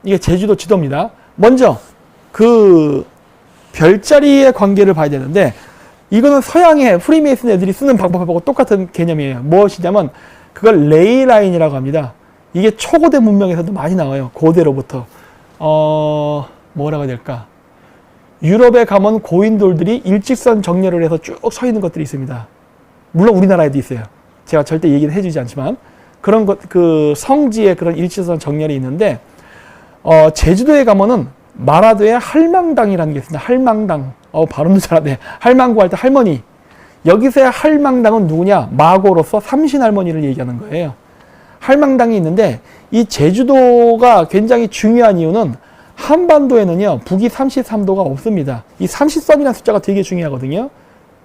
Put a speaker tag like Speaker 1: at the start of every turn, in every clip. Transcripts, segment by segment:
Speaker 1: 이게 제주도 지도입니다. 먼저 그 별자리의 관계를 봐야 되는데, 이거는 서양의 프리메이슨 애들이 쓰는 방법하고 똑같은 개념이에요. 무엇이냐면 그걸 레이라인이라고 합니다. 이게 초고대 문명에서도 많이 나와요. 고대로부터. 뭐라고 해야 될까? 유럽에 가면 고인돌들이 일직선 정렬을 해서 쭉 서 있는 것들이 있습니다. 물론 우리나라에도 있어요. 제가 절대 얘기는 해주지 않지만 그런 것, 그 성지에 그런 일직선 정렬이 있는데, 제주도에 가면은 마라도의 할망당이라는 게 있습니다. 할망당. 발음도 잘하네. 할망구 할 때 할머니. 여기서의 할망당은 누구냐? 마고로서 삼신할머니를 얘기하는 거예요. 할망당이 있는데, 이 제주도가 굉장히 중요한 이유는 한반도에는요, 북위 33도가 없습니다. 이 30선이라는 숫자가 되게 중요하거든요.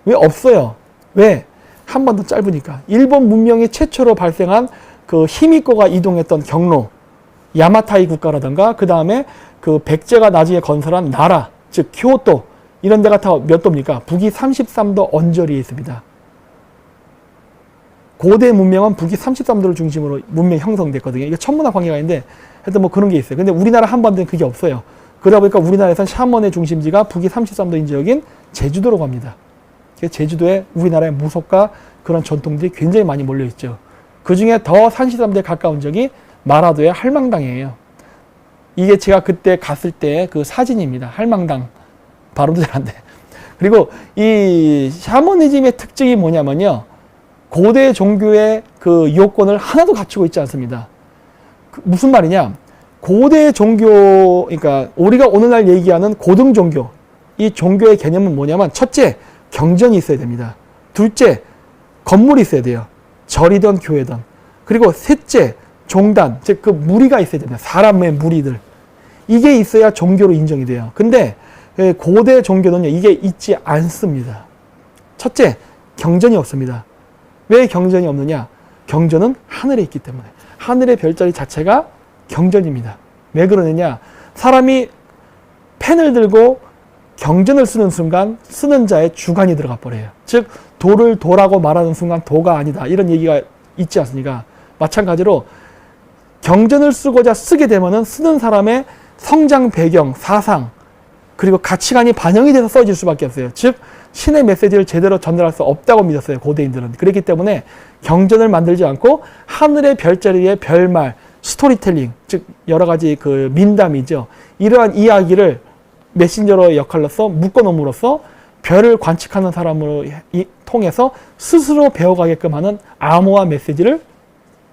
Speaker 1: 왜 없어요? 왜? 한반도 짧으니까. 일본 문명이 최초로 발생한 그 히미코가 이동했던 경로, 야마타이 국가라든가, 그 다음에 그 백제가 나중에 건설한 나라, 즉 교토, 이런 데가 다 몇 도입니까? 북위 33도 언저리에 있습니다. 고대 문명은 북위 33도를 중심으로 문명이 형성됐거든요. 이게 천문학 관계가 있는데, 하여튼 뭐 그런 게 있어요. 근데 우리나라 한반도엔 그게 없어요. 그러다 보니까 우리나라에서는 샤먼의 중심지가 북위 33도인 지역인 제주도로 갑니다. 제주도에 우리나라의 무속과 그런 전통들이 굉장히 많이 몰려있죠. 그 중에 더 33도에 가까운 지역이 마라도의 할망당이에요. 이게 제가 그때 갔을 때 그 사진입니다. 할망당. 발음도 잘 안 돼. 그리고 이 샤머니즘의 특징이 뭐냐면요, 고대 종교의 그 요건을 하나도 갖추고 있지 않습니다. 무슨 말이냐? 고대 종교, 그러니까 우리가 오늘날 얘기하는 고등 종교, 이 종교의 개념은 뭐냐면, 첫째, 경전이 있어야 됩니다. 둘째, 건물이 있어야 돼요. 절이든 교회든. 그리고 셋째, 종단, 즉 그 무리가 있어야 됩니다. 사람의 무리들. 이게 있어야 종교로 인정이 돼요. 근데 고대 종교는요, 이게 있지 않습니다. 첫째, 경전이 없습니다. 왜 경전이 없느냐? 경전은 하늘에 있기 때문에. 하늘의 별자리 자체가 경전입니다. 왜 그러느냐? 사람이 펜을 들고 경전을 쓰는 순간 쓰는 자의 주관이 들어가 버려요. 즉 도를 도라고 말하는 순간 도가 아니다, 이런 얘기가 있지 않습니까? 마찬가지로 경전을 쓰고자 쓰게 되면은 쓰는 사람의 성장 배경, 사상, 그리고 가치관이 반영이 돼서 써질 수밖에 없어요. 즉 신의 메시지를 제대로 전달할 수 없다고 믿었어요, 고대인들은. 그렇기 때문에 경전을 만들지 않고 하늘의 별자리의 별말, 스토리텔링, 즉 여러 가지 그 민담이죠. 이러한 이야기를 메신저로 역할로서 묶어놓음으로써 별을 관측하는 사람으로 통해서 스스로 배워가게끔 하는 암호화 메시지를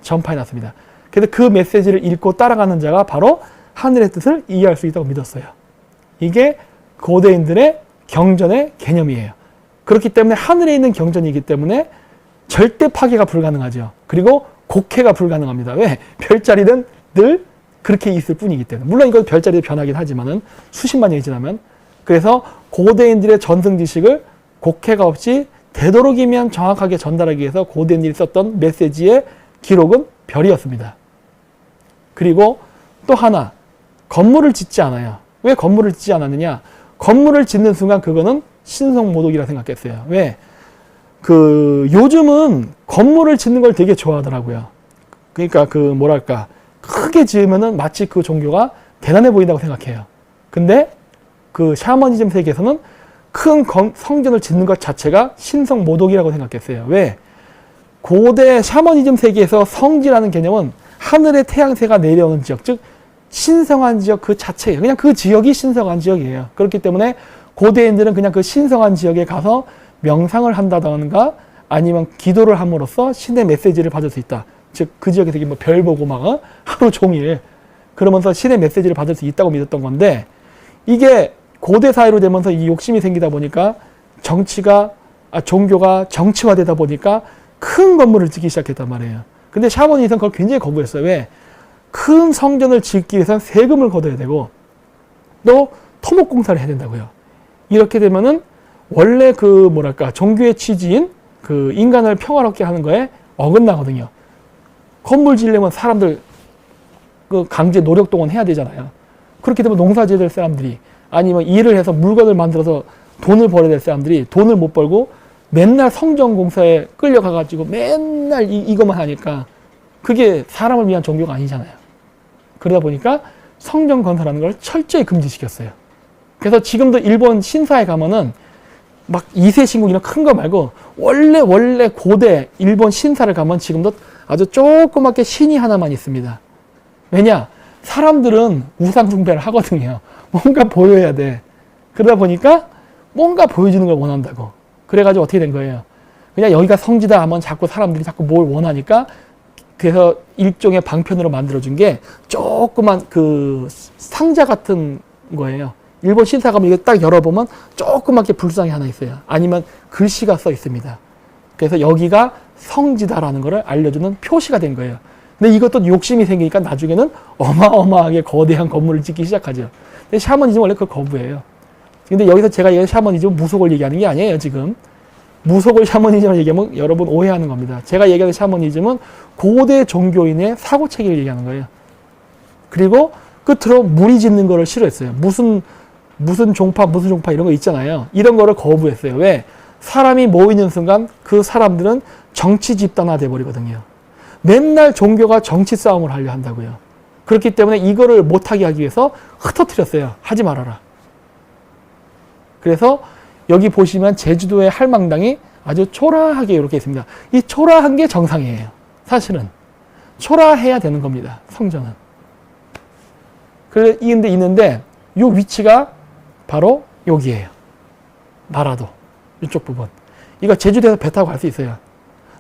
Speaker 1: 전파해놨습니다. 그래서 그 메시지를 읽고 따라가는 자가 바로 하늘의 뜻을 이해할 수 있다고 믿었어요. 이게 고대인들의 경전의 개념이에요. 그렇기 때문에 하늘에 있는 경전이기 때문에 절대 파괴가 불가능하죠. 그리고 곡해가 불가능합니다. 왜? 별자리는 늘 그렇게 있을 뿐이기 때문에. 물론 이건 별자리도 변하긴 하지만은 수십만 년이 지나면. 그래서 고대인들의 전승 지식을 곡해가 없이 되도록이면 정확하게 전달하기 위해서 고대인들이 썼던 메시지의 기록은 별이었습니다. 그리고 또 하나, 건물을 짓지 않아요. 왜 건물을 짓지 않았느냐? 건물을 짓는 순간 그거는 신성모독이라 생각했어요. 왜? 요즘은 건물을 짓는 걸 되게 좋아하더라고요. 그러니까 뭐랄까, 크게 지으면은 마치 그 종교가 대단해 보인다고 생각해요. 근데 그 샤머니즘 세계에서는 큰 성전을 짓는 것 자체가 신성모독이라고 생각했어요. 왜? 고대 샤머니즘 세계에서 성지라는 개념은 하늘의 태양새가 내려오는 지역, 즉 신성한 지역 그 자체예요. 그냥 그 지역이 신성한 지역이에요. 그렇기 때문에 고대인들은 그냥 그 신성한 지역에 가서 명상을 한다던가 아니면 기도를 함으로써 신의 메시지를 받을 수 있다. 즉 그 지역에서 뭐 별 보고 막 하루 종일 그러면서 신의 메시지를 받을 수 있다고 믿었던 건데, 이게 고대 사회로 되면서 이 욕심이 생기다 보니까 종교가 정치화되다 보니까 큰 건물을 짓기 시작했단 말이에요. 근데 샤머니즘은 그걸 굉장히 거부했어요. 왜? 큰 성전을 짓기 위해서는 세금을 걷어야 되고 또 토목공사를 해야 된다고요. 이렇게 되면은 원래 종교의 취지인 인간을 평화롭게 하는 거에 어긋나거든요. 건물 지으려면 사람들 강제 노력 동원해야 되잖아요. 그렇게 되면 농사 지어야 될 사람들이, 아니면 일을 해서 물건을 만들어서 돈을 벌어야 될 사람들이 돈을 못 벌고 맨날 성전 공사에 끌려가가지고 맨날 이것만 하니까 그게 사람을 위한 종교가 아니잖아요. 그러다 보니까 성전 건설하는 걸 철저히 금지시켰어요. 그래서 지금도 일본 신사에 가면은 막 2세 신궁 이런 큰 거 말고 원래 고대 일본 신사를 가면 지금도 아주 조그맣게 신이 하나만 있습니다. 왜냐? 사람들은 우상 숭배를 하거든요. 뭔가 보여야 돼. 그러다 보니까 뭔가 보여주는 걸 원한다고. 그래가지고 어떻게 된 거예요? 그냥 여기가 성지다 하면 자꾸 사람들이 자꾸 뭘 원하니까 그래서 일종의 방편으로 만들어준 게 조그만 그 상자 같은 거예요. 일본 신사 가면 이게 딱 열어보면 조그맣게 불상이 하나 있어요. 아니면 글씨가 써 있습니다. 그래서 여기가 성지다라는 것을 알려주는 표시가 된 거예요. 근데 이것도 욕심이 생기니까 나중에는 어마어마하게 거대한 건물을 짓기 시작하죠. 근데 샤머니즘 원래 그걸 거부해요. 근데 여기서 제가 얘기하는 샤머니즘은 무속을 얘기하는 게 아니에요, 지금. 무속을 샤머니즘을 얘기하면 여러분 오해하는 겁니다. 제가 얘기하는 샤머니즘은 고대 종교인의 사고체계를 얘기하는 거예요. 그리고 끝으로 무리 짓는 거를 싫어했어요. 무슨 종파 이런 거 있잖아요. 이런 거를 거부했어요. 왜? 사람이 모이는 순간 그 사람들은 정치 집단화 돼버리거든요. 맨날 종교가 정치 싸움을 하려 한다고요. 그렇기 때문에 이거를 못하게 하기 위해서 흩어뜨렸어요. 하지 말아라. 그래서 여기 보시면 제주도의 할망당이 아주 초라하게 이렇게 있습니다. 이 초라한 게 정상이에요. 사실은. 초라해야 되는 겁니다. 성전은. 그런데 있는데 이 위치가 바로 여기에요. 마라도. 이쪽 부분. 이거 제주도에서 배 타고 갈 수 있어요.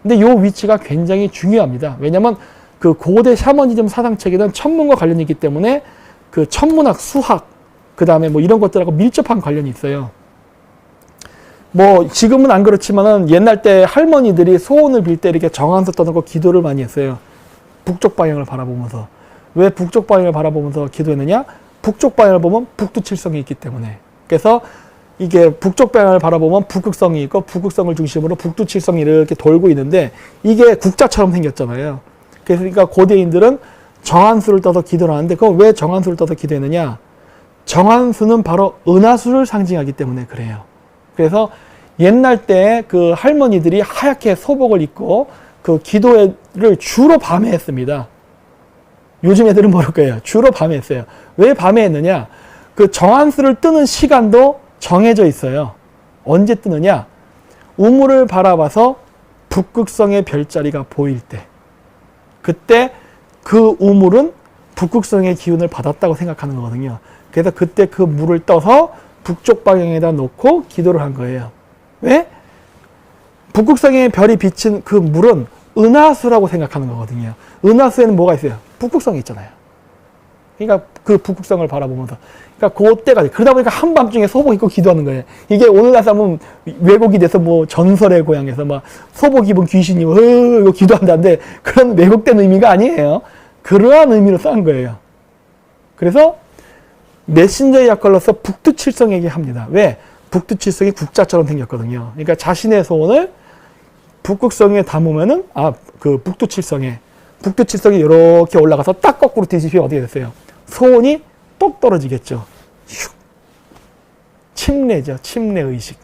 Speaker 1: 근데 이 위치가 굉장히 중요합니다. 왜냐면 그 고대 샤머니즘 사상체계는 천문과 관련이 있기 때문에 그 천문학, 수학, 그 다음에 뭐 이런 것들하고 밀접한 관련이 있어요. 뭐 지금은 안 그렇지만은 옛날 때 할머니들이 소원을 빌 때 이렇게 정한수 떠놓고 기도를 많이 했어요. 북쪽 방향을 바라보면서. 왜 북쪽 방향을 바라보면서 기도했느냐? 북쪽 방향을 보면 북두칠성이 있기 때문에. 그래서 이게 북쪽 방향을 바라보면 북극성이 있고 북극성을 중심으로 북두칠성이 이렇게 돌고 있는데 이게 국자처럼 생겼잖아요. 그러니까 고대인들은 정한수를 떠서 기도를 하는데 그건 왜 정한수를 떠서 기도했느냐? 정한수는 바로 은하수를 상징하기 때문에 그래요. 그래서 옛날 때 그 할머니들이 하얗게 소복을 입고 그 기도를 주로 밤에 했습니다. 요즘 애들은 모를 거예요. 주로 밤에 했어요. 왜 밤에 했느냐? 그 정한수를 뜨는 시간도 정해져 있어요. 언제 뜨느냐? 우물을 바라봐서 북극성의 별자리가 보일 때. 그때 그 우물은 북극성의 기운을 받았다고 생각하는 거거든요. 그래서 그때 그 물을 떠서 북쪽 방향에다 놓고 기도를 한 거예요. 왜? 북극성의 별이 비친 그 물은 은하수라고 생각하는 거거든요. 은하수에는 뭐가 있어요? 북극성이 있잖아요. 그러니까 그 북극성을 바라보면서. 그러니까 그때가, 그러다 보니까 한밤중에 소복 입고 기도하는 거예요. 이게 오늘날 사람은 왜곡이 돼서 뭐 전설의 고향에서 막 소복 입은 귀신이 이거 기도한다는데 그런 왜곡된 의미가 아니에요. 그러한 의미로 쌓은 거예요. 그래서 메신저의 역할로서 북두칠성에게 합니다. 왜? 북두칠성이 국자처럼 생겼거든요. 그러니까 자신의 소원을 북극성에 담으면은, 그 북두칠성이 이렇게 올라가서 딱 거꾸로 뒤집히면 어떻게 됐어요? 소원이 똑 떨어지겠죠. 슉. 침례죠. 침례의식.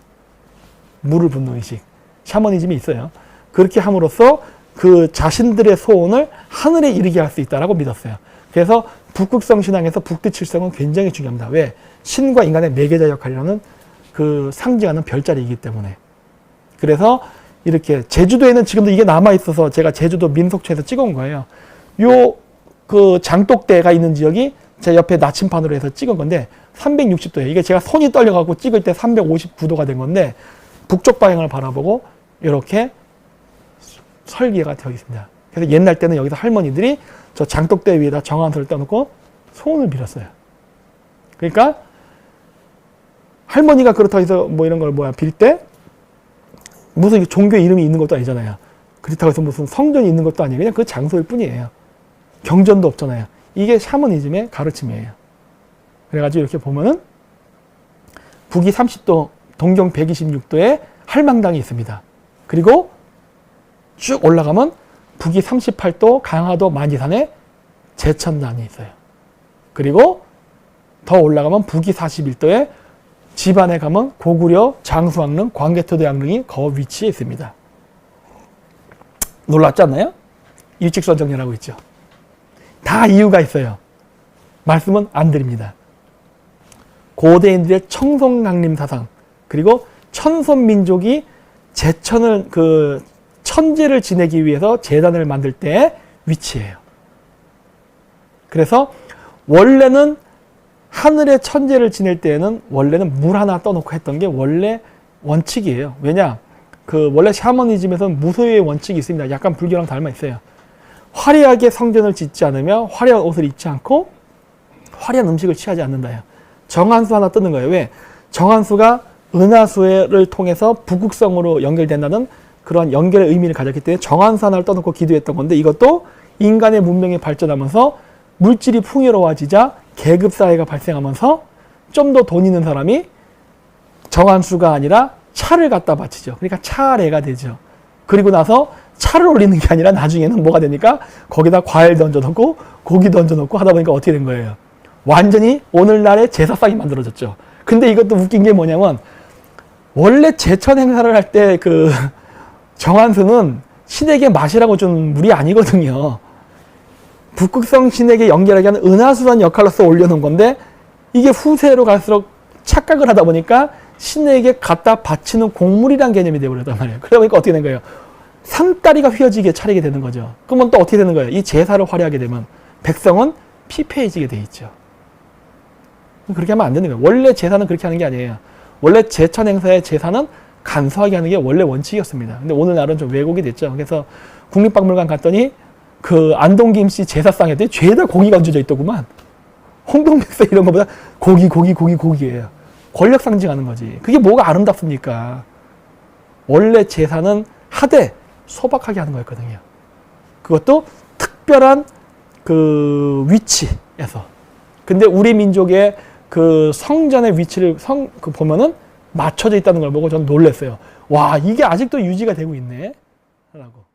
Speaker 1: 물을 붓는 의식. 샤머니즘이 있어요. 그렇게 함으로써 그 자신들의 소원을 하늘에 이르게 할 수 있다라고 믿었어요. 그래서 북극성 신앙에서 북두칠성은 굉장히 중요합니다. 왜? 신과 인간의 매개자 역할을 하는 그 상징하는 별자리이기 때문에. 그래서 이렇게 제주도에는 지금도 이게 남아있어서 제가 제주도 민속촌에서 찍어온 거예요. 그 장독대가 있는 지역이 제 옆에 나침판으로 해서 찍은 건데 360도예요. 이게 제가 손이 떨려갖고 찍을 때 359도가 된 건데 북쪽 방향을 바라보고 이렇게 설계가 되어 있습니다. 그래서 옛날 때는 여기서 할머니들이 저 장독대 위에다 정한수를 떠놓고 소원을 빌었어요. 그러니까 할머니가 그렇다고 해서 뭐 이런 걸 빌 때 무슨 종교 이름이 있는 것도 아니잖아요. 그렇다고 해서 무슨 성전이 있는 것도 아니에요. 그냥 그 장소일 뿐이에요. 경전도 없잖아요. 이게 샤머니즘의 가르침이에요. 그래가지고 이렇게 보면은 북위 30도, 동경 126도에 할망당이 있습니다. 그리고 쭉 올라가면 북위 38도 강화도 만지산에 제천당이 있어요. 그리고 더 올라가면 북위 41도에 집안에 가면 고구려, 장수왕릉, 광개토대 양릉이 그 위치에 있습니다. 놀랍지 않나요? 일직선 정렬하고 있죠. 다 이유가 있어요. 말씀은 안 드립니다. 고대인들의 청송강림 사상, 그리고 천손민족이 제천을 천재를 지내기 위해서 제단을 만들 때의 위치예요. 그래서 원래는 하늘의 천재를 지낼 때에는 원래는 물 하나 떠놓고 했던 게 원래 원칙이에요. 왜냐? 원래 샤머니즘에서는 무소유의 원칙이 있습니다. 약간 불교랑 닮아 있어요. 화려하게 성전을 짓지 않으며 화려한 옷을 입지 않고 화려한 음식을 취하지 않는다요. 정한수 하나 뜨는 거예요. 왜? 정한수가 은하수를 통해서 북극성으로 연결된다는 그런 연결의 의미를 가졌기 때문에 정한수 하나를 떠놓고 기도했던 건데, 이것도 인간의 문명이 발전하면서 물질이 풍요로워지자 계급사회가 발생하면서 좀 더 돈 있는 사람이 정한수가 아니라 차를 갖다 바치죠. 그러니까 차례가 되죠. 그리고 나서 차를 올리는 게 아니라 나중에는 뭐가 되니까 거기다 과일 던져놓고 고기 던져놓고 하다 보니까 어떻게 된 거예요? 완전히 오늘날의 제사상이 만들어졌죠. 근데 이것도 웃긴 게 뭐냐면, 원래 제천 행사를 할 때 정한수는 신에게 마시라고 준 물이 아니거든요. 북극성 신에게 연결하게 하는 은하수라는 역할로서 올려놓은 건데, 이게 후세로 갈수록 착각을 하다 보니까 신에게 갖다 바치는 곡물이란 개념이 되어버렸단 말이에요. 그러다 보니까 어떻게 된 거예요? 상다리가 휘어지게 차리게 되는 거죠. 그러면 또 어떻게 되는 거예요? 이 제사를 화려하게 되면 백성은 피폐해지게 돼 있죠. 그렇게 하면 안 되는 거예요. 원래 제사는 그렇게 하는 게 아니에요. 원래 제천 행사의 제사는 간소하게 하는 게 원래 원칙이었습니다. 근데 오늘날은 좀 왜곡이 됐죠. 그래서 국립박물관 갔더니 안동김씨 제사상에 죄다 고기가 얹어져 있더구만. 홍동백서 이런 것보다 고기예요. 권력 상징하는 거지. 그게 뭐가 아름답습니까? 원래 제사는 하되 소박하게 하는 거였거든요. 그것도 특별한 위치에서. 근데 우리 민족의 성전의 위치를 보면은 맞춰져 있다는 걸 보고 저는 놀랐어요. 와, 이게 아직도 유지가 되고 있네. 라고.